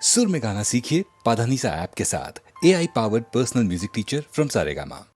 सुर में गाना सीखिए पाधानीसा ऐप के साथ। AI powered personal music teacher from Saregama.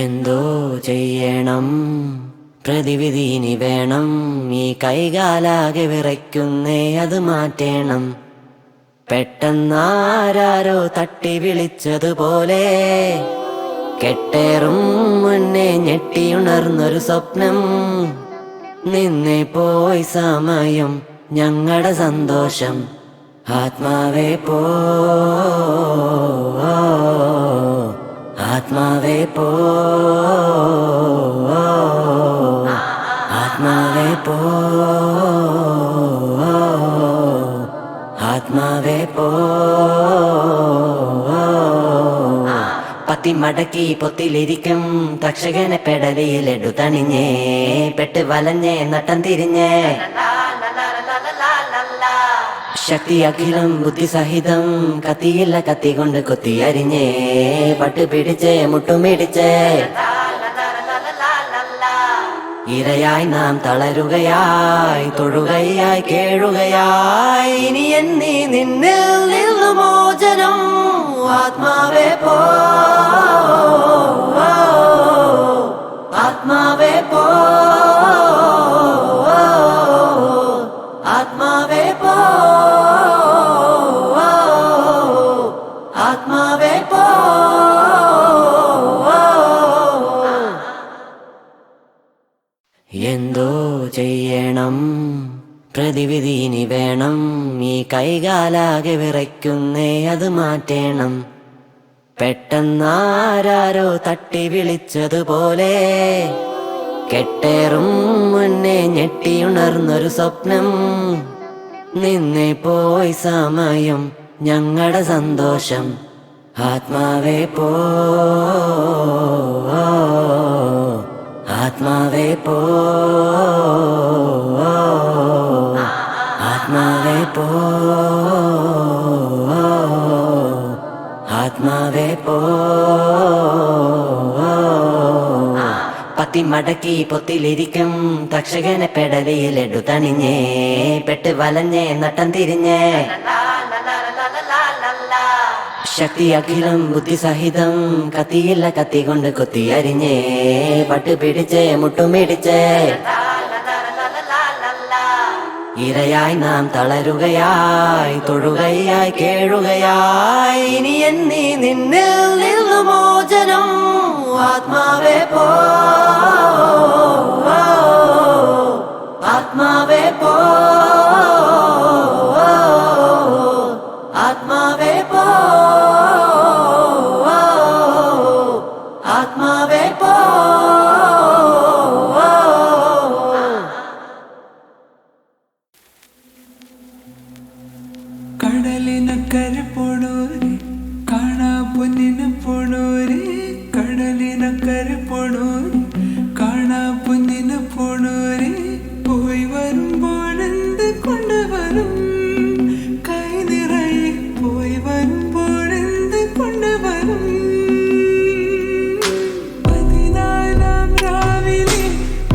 എന്തോ ചെയ്യണം, പ്രതിവിധി ഇനി വേണം. ഈ കൈകാലാകെ വിറയ്ക്കുന്നേ, അത് മാറ്റേണം. പെട്ടെന്നാരോ തട്ടി വിളിച്ചതുപോലെ കെട്ടേറും മുന്നേ ഞെട്ടിയുണർന്നൊരു സ്വപ്നം. നിന്നെ പോയി സമയം ഞങ്ങളുടെ സന്തോഷം. ആത്മാവേ പോ, ആത്മാവേ പോ, ആത്മാവേ പോ, ആത്മാവേ പോ. പത്തി മടക്കി പൊത്തിലിരിക്കും തക്ഷകനെ പെടലിയിലെടു തണിഞ്ഞേ, പെട്ട് വലഞ്ഞേ നട്ടം തിരിഞ്ഞേ. ശക്തി അഖിലം ബുദ്ധി സഹിതം കത്തിയില്ല കത്തി കൊണ്ട് കൊത്തി അരിഞ്ഞേ, പട്ട് പിടിച്ചേ മുട്ടുമിടിച്ചേ. ഇരയായി നാം തളരുകയായി, തൊഴുകയായി കേഴുകയായി. ഇനി എന്നീ നിന്നിൽ നിന്നു മോചനം. ആത്മാവേ പോ, ആത്മാവേ പോ, ആത്മാവേ പോ, ആത്മാവേ പോ. എന്തോ ചെയ്യണം, പ്രതിവിധി ഇനി വേണം. ഈ കൈകാലാകെ വിറയ്ക്കുന്നേ, അത് മാറ്റേണം. പെട്ടെന്നാരോ തട്ടി വിളിച്ചതുപോലെ കെട്ടേറും മുന്നേ ഞെട്ടിയുണർന്നൊരു സ്വപ്നം. നിന്നെ പോയി സമയം ഞങ്ങളുടെ സന്തോഷം. ആത്മാവേ പോ, ആത്മാവേ പോ, ആത്മാവേ പോ, ആത്മാവേ പോ. പത്തി മടക്കി പൊത്തിലിരിക്കും തക്ഷകനെ പെടലിയിലെടു തണിഞ്ഞേ, പെട്ട് വലഞ്ഞേ നട്ടം തിരിഞ്ഞേ. ശക്തി അഖിലം ബുദ്ധി സഹിതം കത്തിയില്ല കത്തി കൊണ്ട് കൊത്തി അരിഞ്ഞേ, പട്ട് പിടിച്ചേ മുട്ടുമിടിച്ചേ. ഇരയായി നാം തളരുകയായി, തൊഴുകയായി കേഴുകയായി. ഇനി എന്നീ നിന്നിൽ നിന്നു മോചനം. ആത്മാവേ പോ, ആത്മാവേ പോ, ആത്മാവേ പോ, ആത്മാവേ പോ. കടലിനക്കരെ പോണോരെ, കാണാ പൊന്നിന് പോണോരെ. കടലിനക്കരെ പോണോരെ, കാണാ പൊന്നിന് പോണോരെ. പോയി വരുമ്പോഴെന്ത് കൊണ്ടുവരും, കൈ നിറയെ പോയി വരുമ്പോഴെന്ത് കൊണ്ടുവരും. 14 രാവിലെ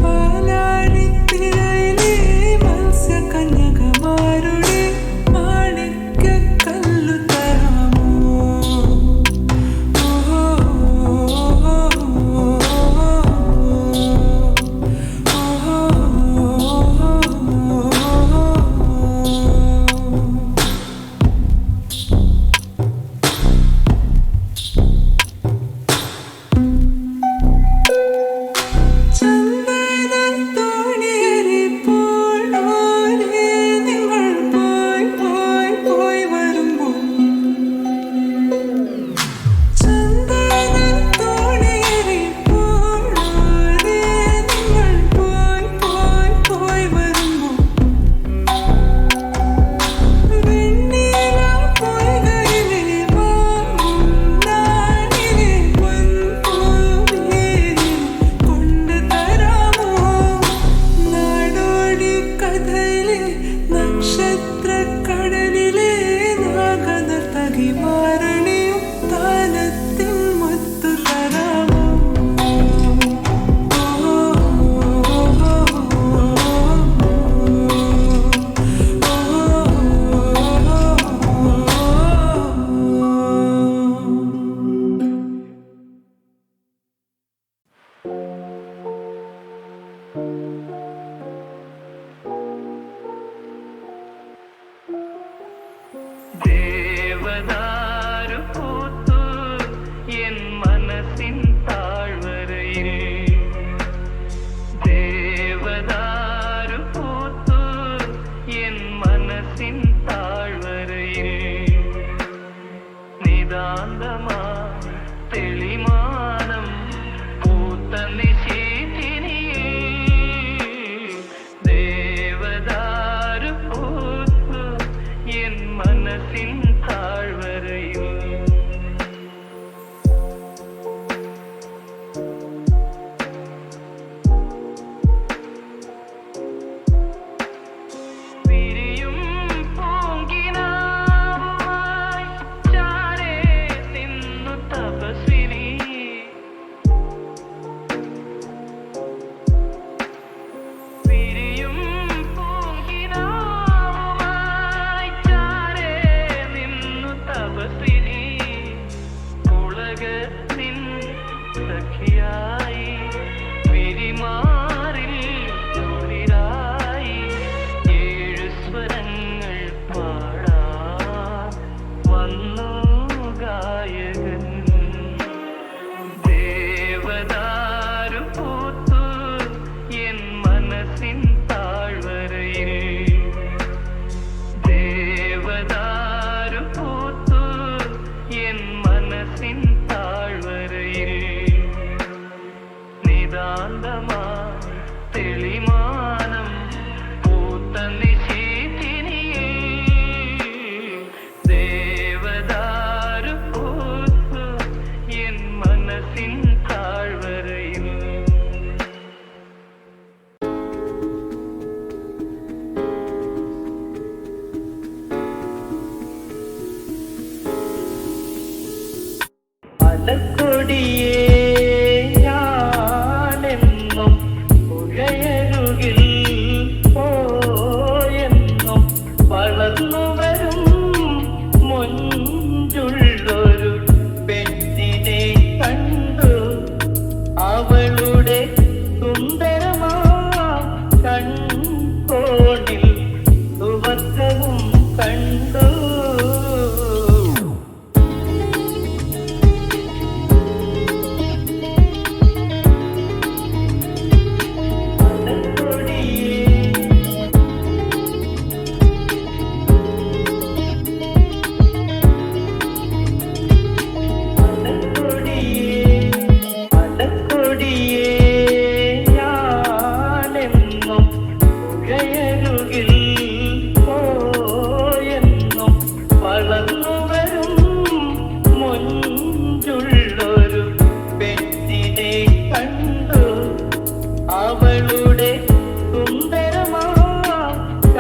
പാലാഴിത്തിരയിലെ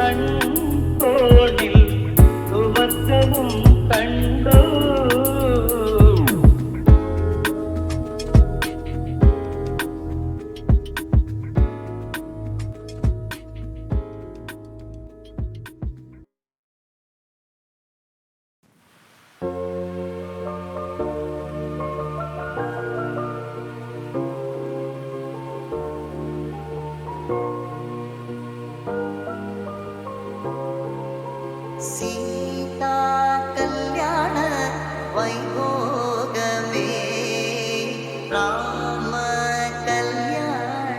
മൺകോണിൽ സുവർഗവും കണ്ടു. സീതാ കല്യാണ വൈഭോഗമേ രാമ കല്യാണ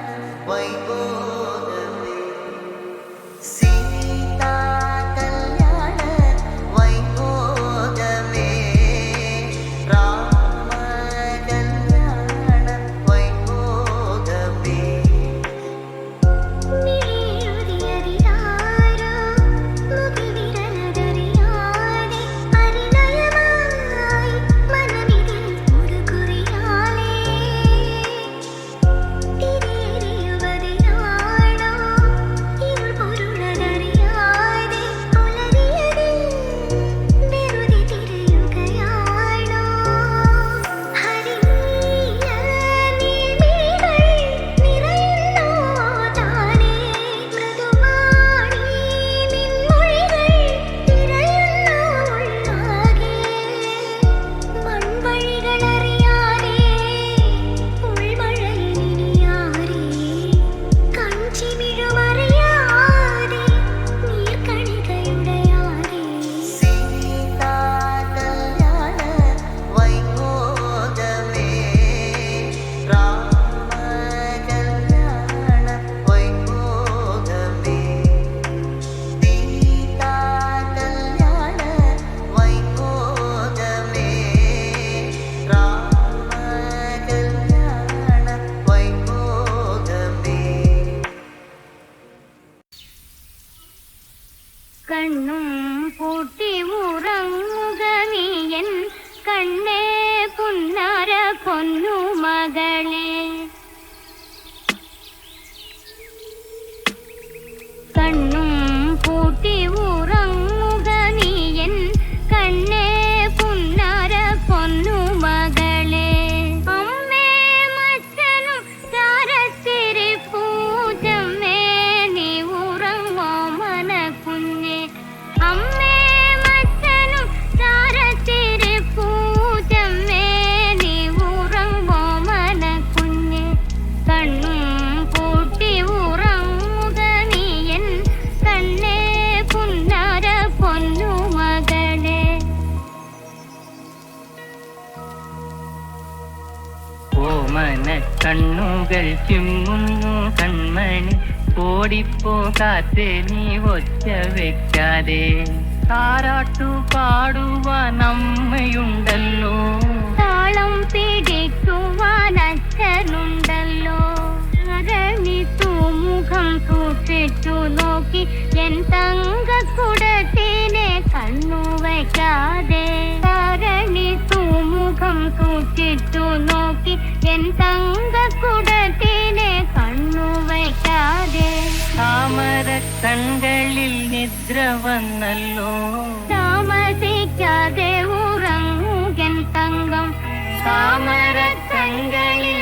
വൈഭോഗമേ സീതാ കല്യാണ വൈഭോഗമേ രാമ കല്യാണ വൈഭോഗമേ കണ്ണും പൂട്ടി ഉറങ്ങുക നീയൻ കണ്ണേ പുന്നാര പൊന്നു മകളെ. കണ്ണും പൂട്ടി ഉറങ്ങുക നീയൻ കണ്ണേ പുന്നാര പൊന്നു മകളെ. അമ്മേ മച്ചനും ചാരത്തിരി പൂജമ്മേ നീ ഉറങ്ങോ മനക്കുഞ്ഞെ. അമ്മേ മച്ചനും ചാരത്തിരി പൂജമ്മേ നീ ഉറങ്ങോ മനക്കുഞ്ഞെ. കണ്ണും പൂട്ടി ഉറങ്ങുക നീയൻ കണ്ണേ പുന്നാര പൊന്നു മകളെ. ഓമന കണ്ണുകൾ ചിമ്മുന്നു കൺമണി ഓടിപ്പോകാത്തെ നീ ഒച്ച വെക്കാതെ. താരാട്ടു പാടുവാൻ അമ്മയുണ്ടല്ലോ, താളം പിടിക്കുവാൻ അച്ഛനുണ്ടല്ലോ. അരണി തൂമുഖം സൂക്ഷിച്ചു നോക്കി എൻ തങ്കക്കുടത്തിനെ കണ്ണു വയ്ക്കാതെ. തരണി തൂമുഖം സൂക്ഷിച്ചു നോക്കി എൻ തങ്കക്കുടത്തിനെ കണ്ണു വയ്ക്കാതെ. താമര കൺകളിൽ നിദ്ര വന്നല്ലോ, താമസിക്കാതെ ഉറങ്ങുകൻ തങ്കം. താമര കൺകളിൽ